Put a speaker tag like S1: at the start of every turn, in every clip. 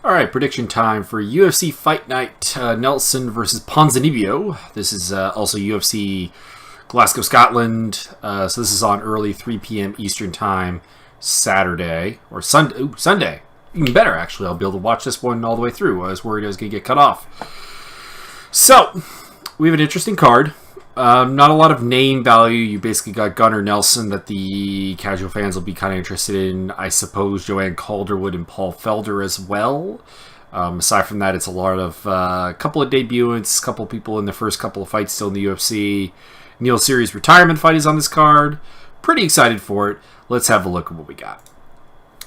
S1: All right, prediction time for UFC Fight Night, Nelson versus Ponzuinibbio. This is also UFC Glasgow, Scotland. So this is on early 3 p.m. Eastern Time, Saturday, or Sunday. Ooh, Sunday. Even better, actually. I'll be able to watch this one all the way through. I was worried I was going to get cut off. So, we have an interesting card. Not a lot of name value. You basically got Gunnar, Nelson that the casual fans will be kind of interested in. I suppose Joanne Calderwood and Paul Felder as well. Aside from that, it's a lot of a couple of debutantes, a couple of people in the first couple of fights still in the UFC. Neil Series' retirement fight is on this card. Pretty excited for it. Let's have a look at what we got.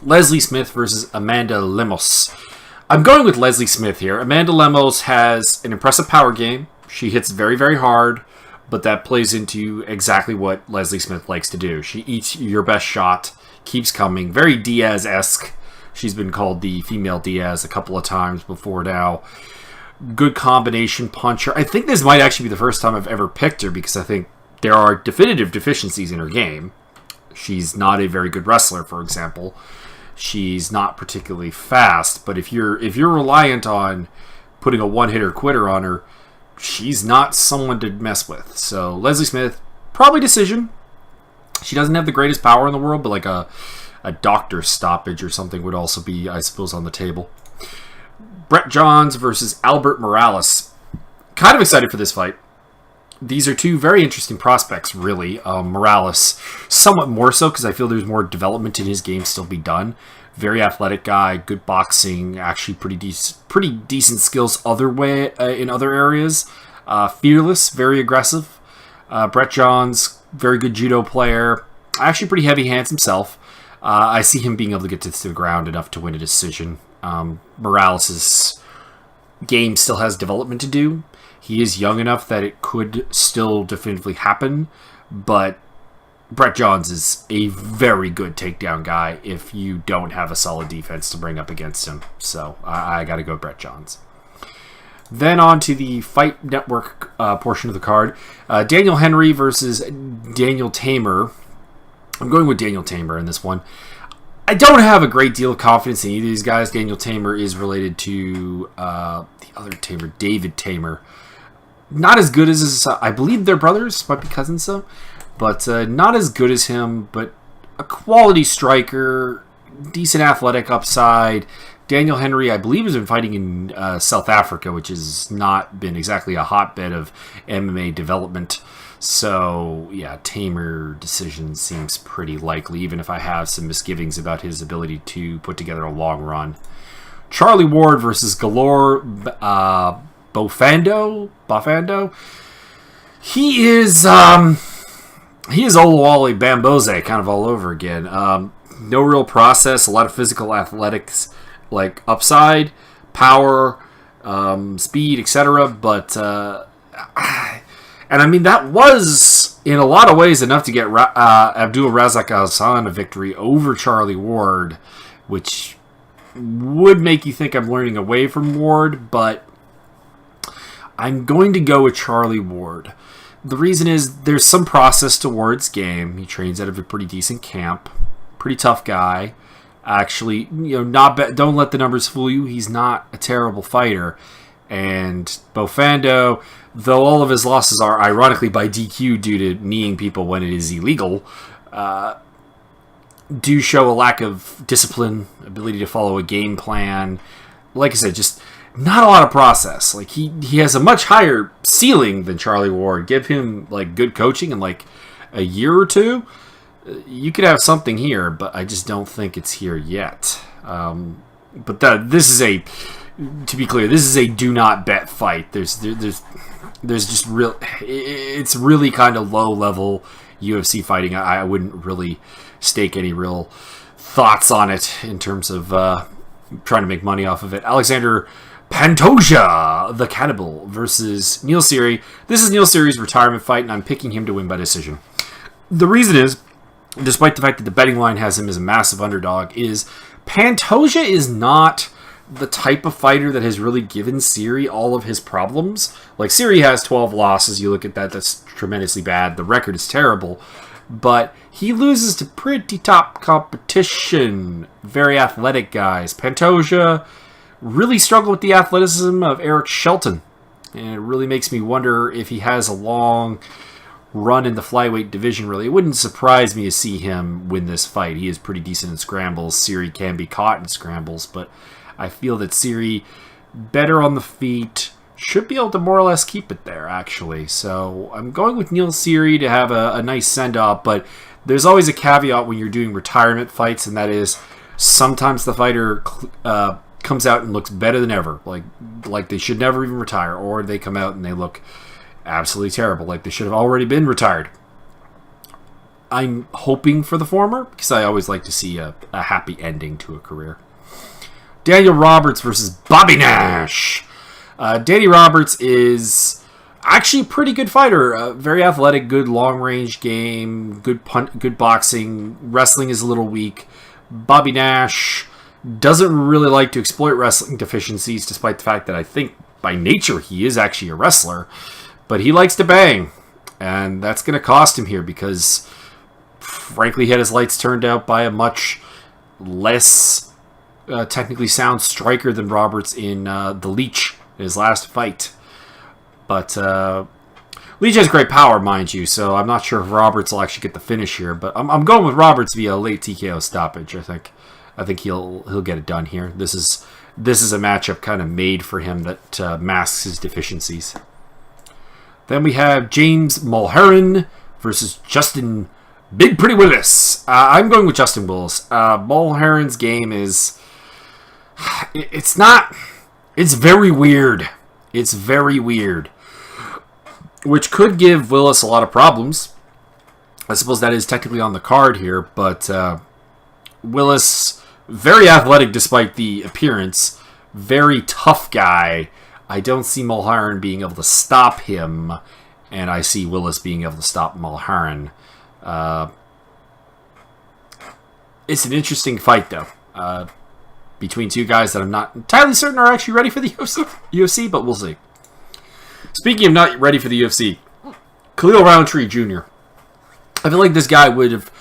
S1: Leslie Smith versus Amanda Lemos. I'm going with Leslie Smith here. Amanda Lemos has an impressive power game. She hits very, very hard. But that plays into exactly what Leslie Smith likes to do. She eats your best shot, keeps coming. Very Diaz-esque. She's been called the female Diaz a couple of times before now. Good combination puncher. I think this might actually be the first time I've ever picked her because I think there are definitive deficiencies in her game. She's not a very good wrestler, for example. She's not particularly fast. But if you're reliant on putting a one-hitter quitter on her, she's not someone to mess with. So, Leslie Smith, probably decision. She doesn't have the greatest power in the world, but like a doctor stoppage or something would also be, I suppose, on the table. Brett Johns versus Albert Morales. Kind of excited for this fight. These are two very interesting prospects, really. Morales, somewhat more so, because I feel there's more development in his game still be done. Very athletic guy, good boxing, actually pretty decent skills in other areas. Fearless, very aggressive. Brett Johns, very good judo player. Actually pretty heavy hands himself. I see him being able to get to the ground enough to win a decision. Morales' game still has development to do. He is young enough that it could still definitively happen, but Brett Johns is a very good takedown guy if you don't have a solid defense to bring up against him. So I got to go Brett Johns. Then on to the Fight Network portion of the card. Daniel Henry versus Daniel Tamer. I'm going with Daniel Tamer in this one. I don't have a great deal of confidence in either of these guys. Daniel Tamer is related to the other Tamer, David Tamer. Not as good as his, I believe they're brothers, might be cousins though. But not as good as him, but a quality striker, decent athletic upside. Daniel Henry, I believe, has been fighting in South Africa, which has not been exactly a hotbed of MMA development. So, yeah, Tamer decision seems pretty likely, even if I have some misgivings about his ability to put together a long run. Charlie Ward versus Galore Bofando. He is Oluwale Bamboze kind of all over again. No real process, a lot of physical athletics, like upside, power, speed, etc. But, and I mean, that was, in a lot of ways, enough to get Abdul Razak Hassan a victory over Charlie Ward, which would make you think I'm learning away from Ward, but I'm going to go with Charlie Ward. The reason is there's some process to Ward's game. He trains out of a pretty decent camp. Pretty tough guy. Actually, don't let the numbers fool you. He's not a terrible fighter. And Bofando, though all of his losses are ironically by DQ due to kneeing people when it is illegal, do show a lack of discipline, ability to follow a game plan. Like I said, just not a lot of process. Like he has a much higher ceiling than Charlie Ward. Give him like good coaching in like a year or two, you could have something here. But I just don't think it's here yet. But this is to be clear, this is a do not bet fight. There's just it's really kind of low level UFC fighting. I wouldn't really stake any real thoughts on it in terms of trying to make money off of it. Alexander Pantoja, the Cannibal, versus Neil Series. This is Neil Series' retirement fight, and I'm picking him to win by decision. The reason is, despite the fact that the betting line has him as a massive underdog, is Pantoja is not the type of fighter that has really given Series all of his problems. Like, Series has 12 losses. You look at that, that's tremendously bad. The record is terrible. But he loses to pretty top competition. Very athletic guys. Pantoja really struggle with the athleticism of Eric Shelton. And it really makes me wonder if he has a long run in the flyweight division, really. It wouldn't surprise me to see him win this fight. He is pretty decent in scrambles. Siri can be caught in scrambles, but I feel that Siri, better on the feet, should be able to more or less keep it there, actually. So I'm going with Neil Siri to have a nice send-off, but there's always a caveat when you're doing retirement fights, and that is sometimes the fighter comes out and looks better than ever, like they should never even retire, or they come out and they look absolutely terrible, like they should have already been retired. I'm hoping for the former, because I always like to see a happy ending to a career. Daniel Roberts versus Bobby Nash. Danny Roberts is actually a pretty good fighter. Very athletic, good long-range game, good boxing. Wrestling is a little weak. Bobby Nash doesn't really like to exploit wrestling deficiencies, despite the fact that I think by nature he is actually a wrestler. But he likes to bang, and that's going to cost him here because, frankly, he had his lights turned out by a much less technically sound striker than Roberts in the Leech, his last fight. But Leech has great power, mind you, so I'm not sure if Roberts will actually get the finish here. But I'm going with Roberts via a late TKO stoppage. I think he'll get it done here. This is a matchup kind of made for him that masks his deficiencies. Then we have James Mulhern versus Justin Big Pretty Willis. I'm going with Justin Willis. Mulhern's game is... It's very weird. It's very weird. Which could give Willis a lot of problems. I suppose that is technically on the card here, but Willis, very athletic despite the appearance. Very tough guy. I don't see Mulhern being able to stop him, and I see Willis being able to stop Mulhern. It's an interesting fight, though, between two guys that I'm not entirely certain are actually ready for the UFC, but we'll see. Speaking of not ready for the UFC, Khalil Roundtree Jr. I feel like this guy would have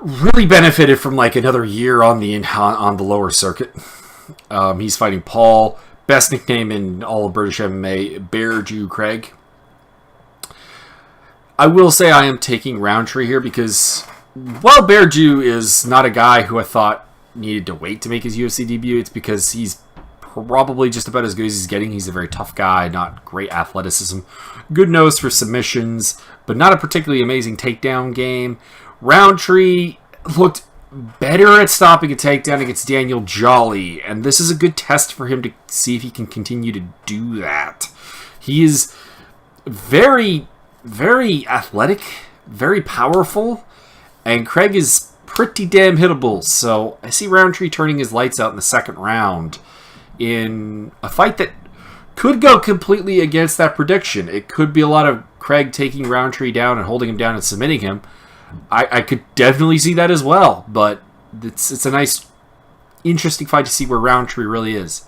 S1: really benefited from like another year on the lower circuit. He's fighting Paul. Best nickname in all of British MMA, Bear Jew Craig. I will say I am taking Roundtree here because while Bear Jew is not a guy who I thought needed to wait to make his UFC debut, it's because he's probably just about as good as he's getting. He's a very tough guy, not great athleticism. Good nose for submissions, but not a particularly amazing takedown game. Roundtree looked better at stopping a takedown against Daniel Jolly, and this is a good test for him to see if he can continue to do that. He is very, very athletic, very powerful, and Craig is pretty damn hittable, so I see Roundtree turning his lights out in the second round in a fight that could go completely against that prediction. It could be a lot of Craig taking Roundtree down and holding him down and submitting him. I could definitely see that as well, but it's a nice, interesting fight to see where Roundtree really is.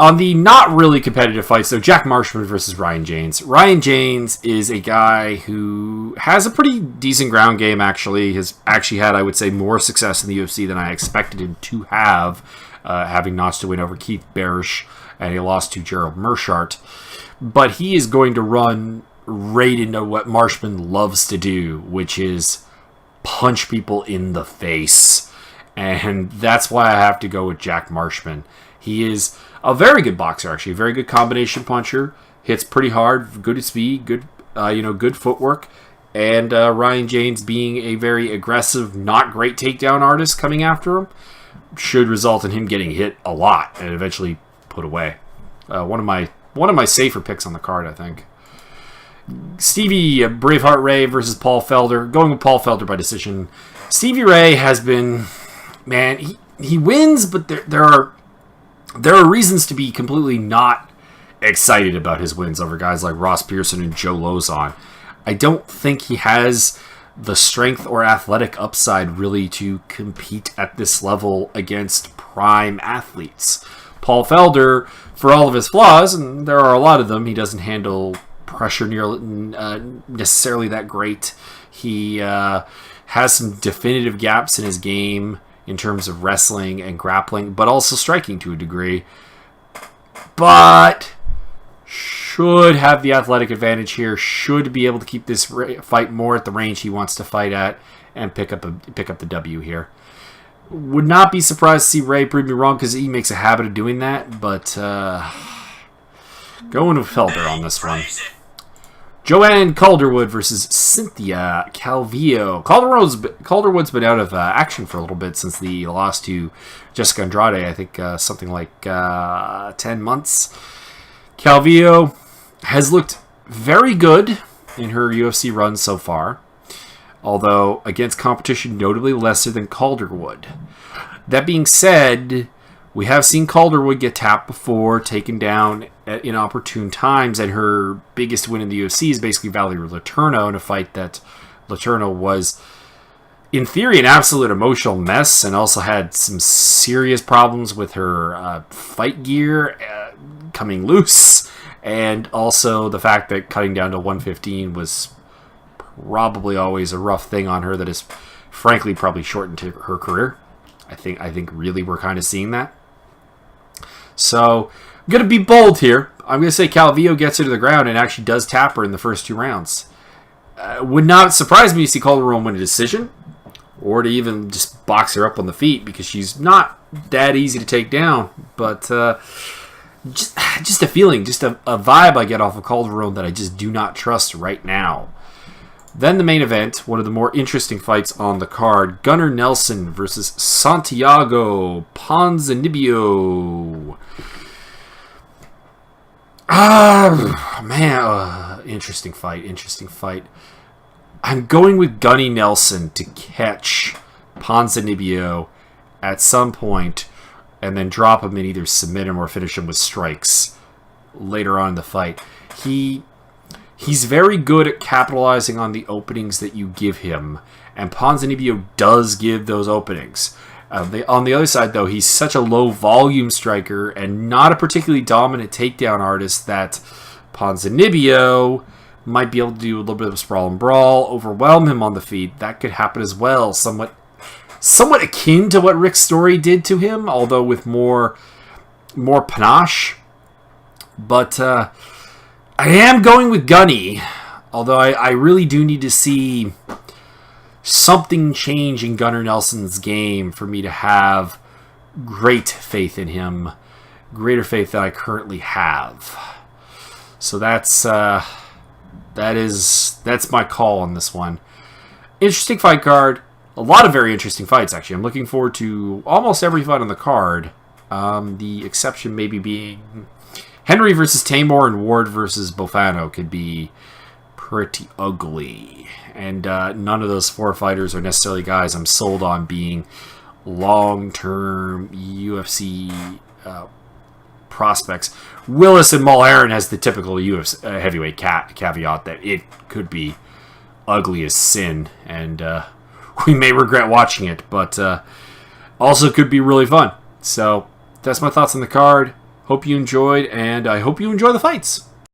S1: On the not really competitive fights, though, Jack Marshman versus Ryan James. Ryan James is a guy who has a pretty decent ground game, actually. Has actually had, I would say, more success in the UFC than I expected him to have, having notched a win over Keith Barish, and he lost to Gerald Mershart. But he is going to run right into what Marshman loves to do, which is punch people in the face. And that's why I have to go with Jack Marshman. He is a very good boxer, actually. A very good combination puncher. Hits pretty hard, good at speed, good footwork. And Ryan James being a very aggressive, not great takedown artist coming after him should result in him getting hit a lot and eventually put away. One of my safer picks on the card, I think. Stevie Braveheart Ray versus Paul Felder. Going with Paul Felder by decision. Stevie Ray has been, man, he wins, but there are reasons to be completely not excited about his wins over guys like Ross Pearson and Joe Lozon. I don't think he has the strength or athletic upside really to compete at this level against prime athletes. Paul Felder, for all of his flaws, and there are a lot of them, he doesn't handle pressure necessarily that great. He has some definitive gaps in his game in terms of wrestling and grappling, but also striking to a degree. But should have the athletic advantage here, should be able to keep this fight more at the range he wants to fight at, and pick up the W here. Would not be surprised to see Ray prove me wrong, because he makes a habit of doing that, but going with Felder on this one. Joanne Calderwood versus Cynthia Calvillo. Calderwood's been out of action for a little bit since the loss to Jessica Andrade, I think something like 10 months. Calvillo has looked very good in her UFC run so far, although against competition notably lesser than Calderwood. That being said, we have seen Calderwood get tapped before, taken down at inopportune times, and her biggest win in the UFC is basically Valerie Letourneau in a fight that Letourneau was, in theory, an absolute emotional mess, and also had some serious problems with her fight gear coming loose, and also the fact that cutting down to 115 was probably always a rough thing on her that has, frankly, probably shortened her career. I think really we're kind of seeing that. So, I'm going to be bold here. I'm going to say Calvillo gets her to the ground and actually does tap her in the first 2 rounds. Would not surprise me to see Calderwood win a decision, or to even just box her up on the feet, because she's not that easy to take down. But just a feeling, just a vibe I get off of Calderwood that I just do not trust right now. Then the main event, one of the more interesting fights on the card, Gunnar Nelson versus Santiago Ponzuinibbio. Interesting fight. I'm going with Gunny Nelson to catch Ponzuinibbio at some point, and then drop him and either submit him or finish him with strikes later on in the fight. He's very good at capitalizing on the openings that you give him, and Ponzuinibbio does give those openings. On the other side, though, he's such a low-volume striker and not a particularly dominant takedown artist that Ponzuinibbio might be able to do a little bit of a sprawl and brawl, overwhelm him on the feet. That could happen as well, somewhat akin to what Rick Story did to him, although with more panache. But I am going with Gunny, although I really do need to see something change in Gunnar Nelson's game for me to have great faith in him, greater faith than I currently have. So that's my call on this one. Interesting fight card. A lot of very interesting fights, actually. I'm looking forward to almost every fight on the card. The exception maybe being Henry versus Tamer and Ward versus Bofano could be pretty ugly. And none of those 4 fighters are necessarily guys I'm sold on being long-term UFC prospects. Willis and Mulhern has the typical UFC heavyweight caveat that it could be ugly as sin. And we may regret watching it, but also could be really fun. So that's my thoughts on the card. Hope you enjoyed, and I hope you enjoy the fights.